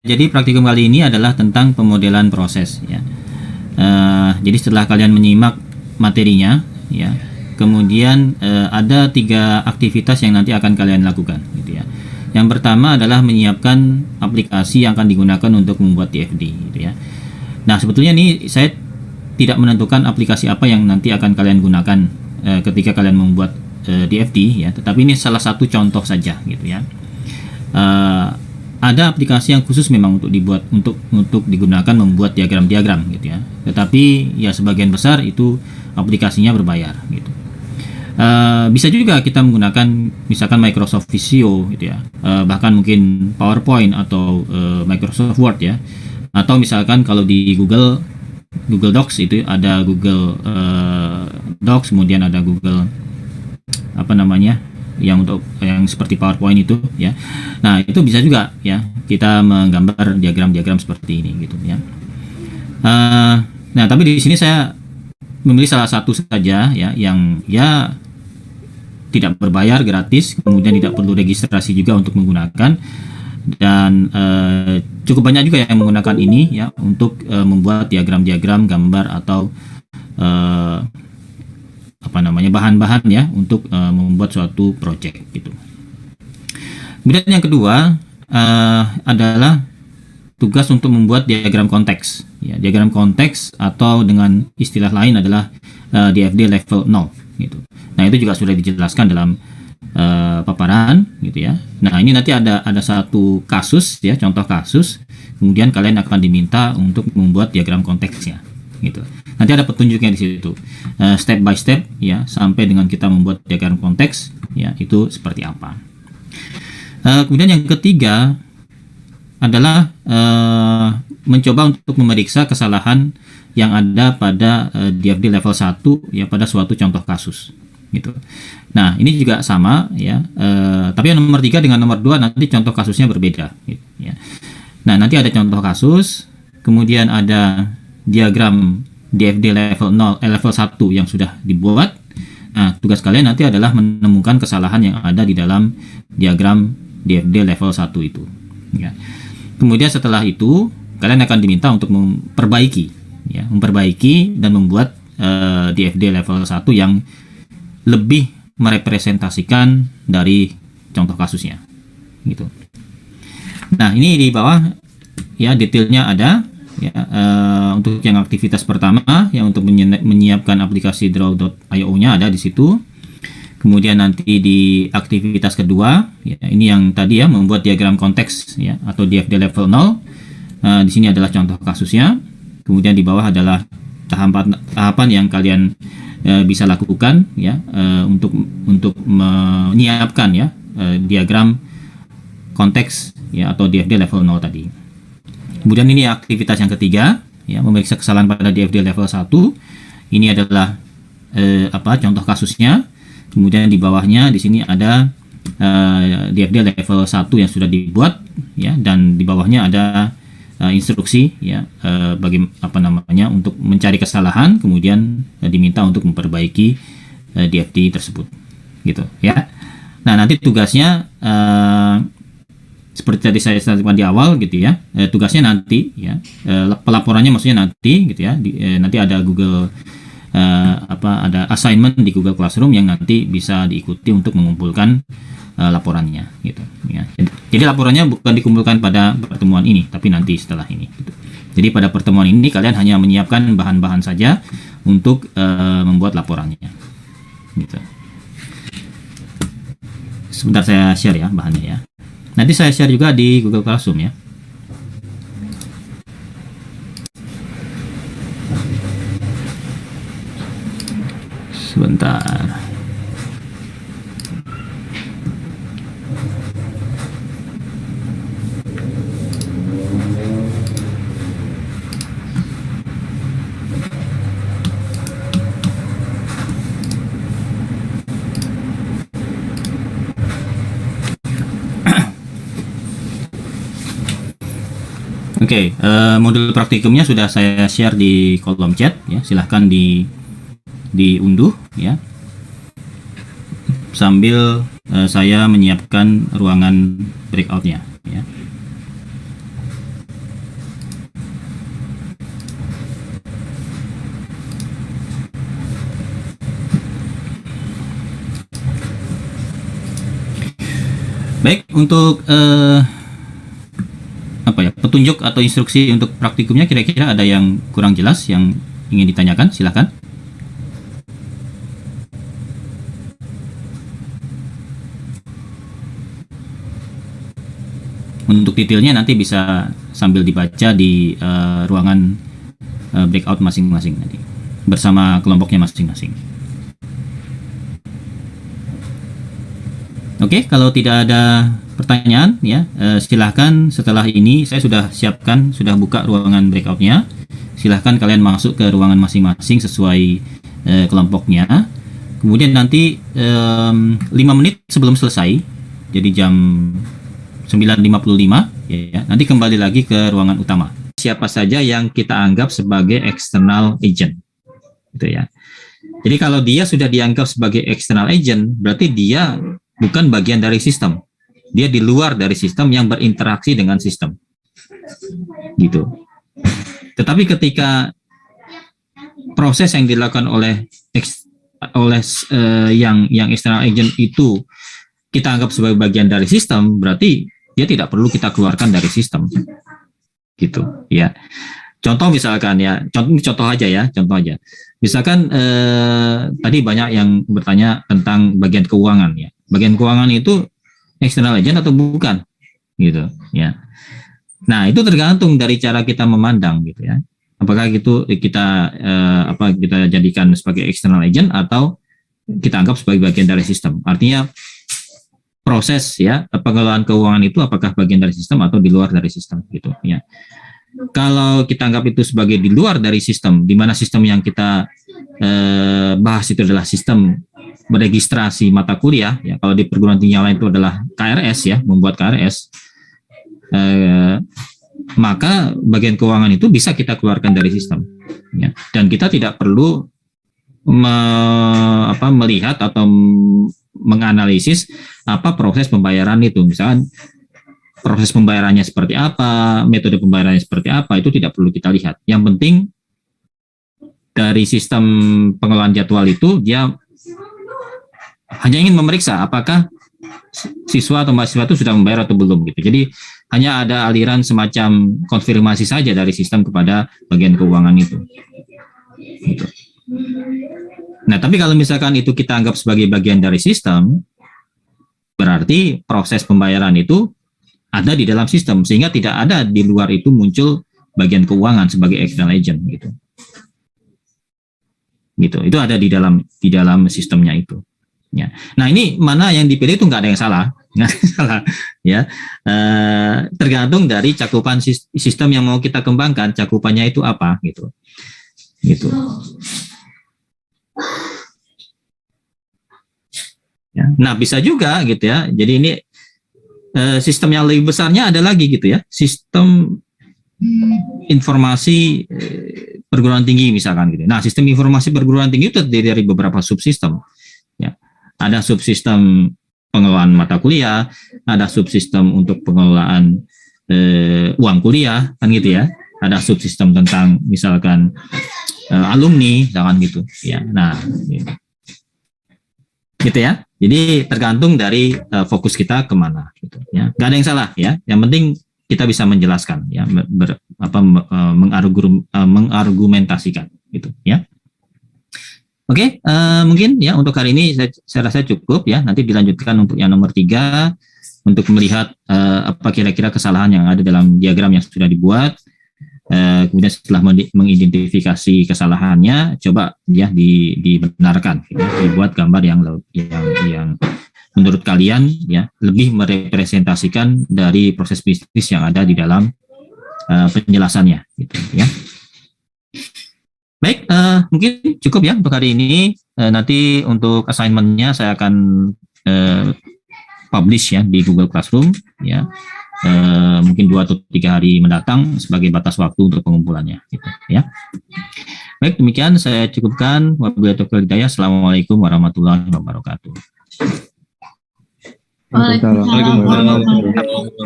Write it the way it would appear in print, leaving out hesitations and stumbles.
jadi praktikum kali ini adalah tentang pemodelan proses ya. Jadi setelah kalian menyimak materinya ya, kemudian ada 3 aktivitas yang nanti akan kalian lakukan gitu ya. Yang pertama adalah menyiapkan aplikasi yang akan digunakan untuk membuat DFD gitu ya. Nah, sebetulnya ini saya tidak menentukan aplikasi apa yang nanti akan kalian gunakan ketika kalian membuat DFD ya, tetapi ini salah satu contoh saja gitu ya. Ada aplikasi yang khusus memang untuk dibuat untuk digunakan membuat diagram-diagram gitu ya. Tetapi ya sebagian besar itu aplikasinya berbayar gitu. Bisa juga kita menggunakan misalkan Microsoft Visio gitu ya, bahkan mungkin PowerPoint atau Microsoft Word ya, atau misalkan kalau di Google Docs itu ada Google Docs, kemudian ada Google apa namanya yang untuk yang seperti PowerPoint itu ya. Nah, itu bisa juga ya kita menggambar diagram-diagram seperti ini gitu ya. Nah, tapi di sini saya memilih salah satu saja ya yang ya tidak berbayar, gratis, kemudian tidak perlu registrasi juga untuk menggunakan, dan cukup banyak juga yang menggunakan ini ya untuk membuat diagram-diagram, gambar atau apa namanya bahan-bahan ya untuk membuat suatu project gitu. Kemudian yang kedua adalah tugas untuk membuat diagram konteks ya, diagram konteks atau dengan istilah lain adalah DFD level 0 gitu. Nah, itu juga sudah dijelaskan dalam paparan gitu ya. Nah, ini nanti ada satu kasus ya, contoh kasus, kemudian kalian akan diminta untuk membuat diagram konteksnya gitu. Nanti ada petunjuknya di situ, step by step ya, sampai dengan kita membuat diagram konteks ya, itu seperti apa. Kemudian yang ketiga adalah mencoba untuk memeriksa kesalahan yang ada pada DFD level 1 ya, pada suatu contoh kasus gitu. Nah, ini juga sama ya, tapi yang nomor 3 dengan nomor 2 nanti contoh kasusnya berbeda gitu, ya. Nah, nanti ada contoh kasus, kemudian ada diagram DFD level 0 level 1 yang sudah dibuat. Nah, tugas kalian nanti adalah menemukan kesalahan yang ada di dalam diagram DFD level 1 itu ya. Kemudian setelah itu kalian akan diminta untuk memperbaiki ya, memperbaiki dan membuat DFD level 1 yang lebih merepresentasikan dari contoh kasusnya gitu. Nah, ini di bawah ya detailnya ada ya, untuk yang aktivitas pertama yang untuk menyiapkan aplikasi draw.io-nya ada di situ. Kemudian nanti di aktivitas kedua ya, ini yang tadi ya, membuat diagram konteks ya atau DFD level 0. Di sini adalah contoh kasusnya. Kemudian di bawah adalah tahapan yang kalian bisa lakukan ya, untuk menyiapkan ya diagram konteks ya atau DFD level 0 tadi. Kemudian ini aktivitas yang ketiga ya, memeriksa kesalahan pada DFD level 1. Ini adalah contoh kasusnya. Kemudian di bawahnya di sini ada DFD level 1 yang sudah dibuat ya, dan di bawahnya ada instruksi ya, bagi untuk mencari kesalahan, kemudian diminta untuk memperbaiki DFD tersebut gitu ya. Nah, nanti tugasnya seperti tadi saya sampaikan di awal gitu ya, tugasnya nanti ya, pelaporannya maksudnya nanti gitu ya, nanti ada Google ada assignment di Google Classroom yang nanti bisa diikuti untuk mengumpulkan laporannya gitu ya. Jadi laporannya bukan dikumpulkan pada pertemuan ini, tapi nanti setelah ini gitu. Jadi pada pertemuan ini kalian hanya menyiapkan bahan-bahan saja untuk membuat laporannya gitu. Sebentar saya share ya bahannya ya. Nanti saya share juga di Google Classroom ya. Sebentar. Oke, modul praktikumnya sudah saya share di kolom chat ya. Silahkan diunduh ya, sambil saya menyiapkan ruangan breakoutnya ya. Untuk petunjuk atau instruksi untuk praktikumnya kira-kira ada yang kurang jelas yang ingin ditanyakan, silakan. Untuk detailnya nanti bisa sambil dibaca di ruangan breakout masing-masing nanti bersama kelompoknya masing-masing. Oke, kalau tidak ada pertanyaan ya, silahkan setelah ini saya sudah buka ruangan breakoutnya. Silahkan kalian masuk ke ruangan masing-masing sesuai kelompoknya. Kemudian nanti 5 menit sebelum selesai, jadi jam 9.55 ya, nanti kembali lagi ke ruangan utama. Siapa saja yang kita anggap sebagai external agent, gitu ya. Jadi kalau dia sudah dianggap sebagai external agent, berarti dia bukan bagian dari sistem. Dia di luar dari sistem yang berinteraksi dengan sistem. Gitu. Tetapi ketika proses yang dilakukan oleh yang external agent itu kita anggap sebagai bagian dari sistem, berarti dia tidak perlu kita keluarkan dari sistem. Gitu, ya. Contoh misalkan ya, contoh aja. Misalkan tadi banyak yang bertanya tentang bagian keuangan ya. Bagian keuangan itu external agent atau bukan, gitu ya. Nah, itu tergantung dari cara kita memandang, gitu ya. Apakah itu kita kita jadikan sebagai external agent atau kita anggap sebagai bagian dari sistem. Artinya proses ya pengelolaan keuangan itu apakah bagian dari sistem atau di luar dari sistem, gitu ya. Kalau kita anggap itu sebagai di luar dari sistem, di mana sistem yang kita bahas itu adalah sistem meregistrasi mata kuliah ya. Kalau di perguruan tinggi yang lain itu adalah KRS ya, membuat KRS, maka bagian keuangan itu bisa kita keluarkan dari sistem ya. Dan kita tidak perlu melihat atau menganalisis apa proses pembayaran itu. Misalkan proses pembayarannya seperti apa, metode pembayarannya seperti apa, itu tidak perlu kita lihat. Yang penting dari sistem pengelolaan jadwal itu dia hanya ingin memeriksa apakah siswa atau mahasiswa itu sudah membayar atau belum, gitu. Jadi hanya ada aliran semacam konfirmasi saja dari sistem kepada bagian keuangan itu. Gitu. Nah, tapi kalau misalkan itu kita anggap sebagai bagian dari sistem, berarti proses pembayaran itu ada di dalam sistem, sehingga tidak ada di luar itu muncul bagian keuangan sebagai external agent, gitu. Gitu. Itu ada di dalam sistemnya itu. Ya. Nah, ini mana yang dipilih itu nggak ada yang salah, ya. Tergantung dari cakupan sistem yang mau kita kembangkan, cakupannya itu apa, gitu. Ya. Nah, bisa juga gitu ya. Jadi ini sistem yang lebih besarnya ada lagi, gitu ya. Sistem informasi perguruan tinggi misalkan, gitu. Nah, sistem informasi perguruan tinggi itu terdiri dari beberapa subsistem. Ya. Ada subsistem pengelolaan mata kuliah, ada subsistem untuk pengelolaan uang kuliah, kan gitu ya. Ada subsistem tentang misalkan alumni, misalkan gitu. Ya, nah, gitu ya. Jadi tergantung dari fokus kita kemana, gitu. Ya, nggak ada yang salah ya. Yang penting kita bisa menjelaskan, ya, mengargumentasikan, gitu ya. Oke, mungkin ya untuk hari ini saya rasa cukup ya. Nanti dilanjutkan untuk yang nomor 3 untuk melihat apa kira-kira kesalahan yang ada dalam diagram yang sudah dibuat. Kemudian setelah mengidentifikasi kesalahannya, coba ya dibenarkan, ya, dibuat gambar yang menurut kalian ya lebih merepresentasikan dari proses bisnis yang ada di dalam penjelasannya, gitu ya. Baik, mungkin cukup ya untuk hari ini. Nanti untuk assignment-nya saya akan publish ya di Google Classroom ya. Mungkin 2 atau 3 hari mendatang sebagai batas waktu untuk pengumpulannya, gitu ya. Baik, demikian saya cukupkan. Wabillahi taufiq wal hidayah. Assalamualaikum warahmatullahi wabarakatuh. Waalaikumsalam warahmatullahi wabarakatuh.